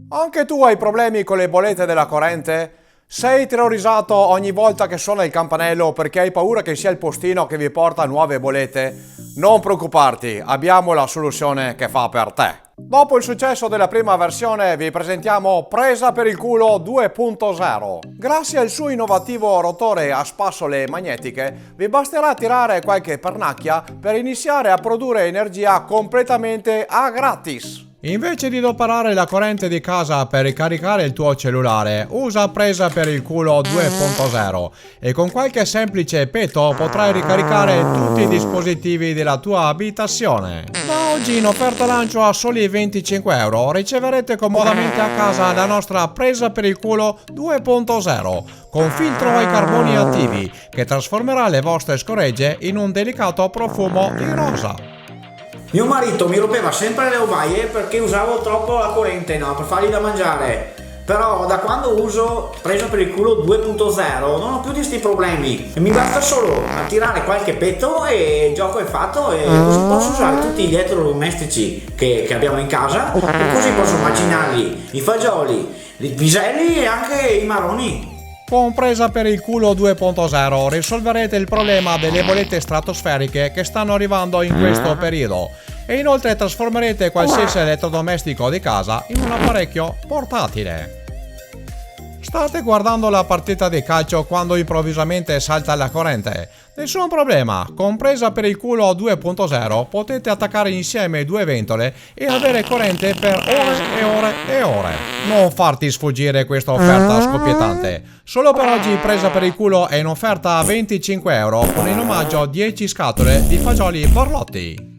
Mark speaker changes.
Speaker 1: Anche tu hai problemi con le bollette della corrente? Sei terrorizzato ogni volta che suona il campanello perché hai paura che sia il postino che vi porta nuove bollette? Non preoccuparti, abbiamo la soluzione che fa per te. Dopo il successo della prima versione vi presentiamo Presa per il culo 2.0. Grazie al suo innovativo rotore a spassole magnetiche vi basterà tirare qualche pernacchia per iniziare a produrre energia completamente a gratis. Invece di adoperare la corrente di casa per ricaricare il tuo cellulare, usa Presa per il culo 2.0 e con qualche semplice peto potrai ricaricare tutti i dispositivi della tua abitazione. Da oggi in offerta lancio a soli 25 euro riceverete comodamente a casa la nostra Presa per il culo 2.0 con filtro ai carboni attivi che trasformerà le vostre scoregge in un delicato profumo di rosa.
Speaker 2: Mio marito mi rompeva sempre le ovaie perché usavo troppo la corrente, no, per fargli da mangiare. Però da quando uso Presa per il culo 2.0 non ho più di sti problemi. E mi basta solo attirare qualche petto e il gioco è fatto e così posso usare tutti gli elettrodomestici che abbiamo in casa e così posso macinargli i fagioli, i piselli e anche i marroni.
Speaker 1: Con Presa per il culo 2.0 risolverete il problema delle bollette stratosferiche che stanno arrivando in questo periodo e inoltre trasformerete qualsiasi elettrodomestico di casa in un apparecchio portatile. State guardando la partita di calcio quando improvvisamente salta la corrente? Nessun problema, con Presa per il culo 2.0 potete attaccare insieme due ventole e avere corrente per ore e ore e ore. Non farti sfuggire questa offerta scoppiettante. Solo per oggi Presa per il culo è in offerta a 25 euro con in omaggio 10 scatole di fagioli borlotti.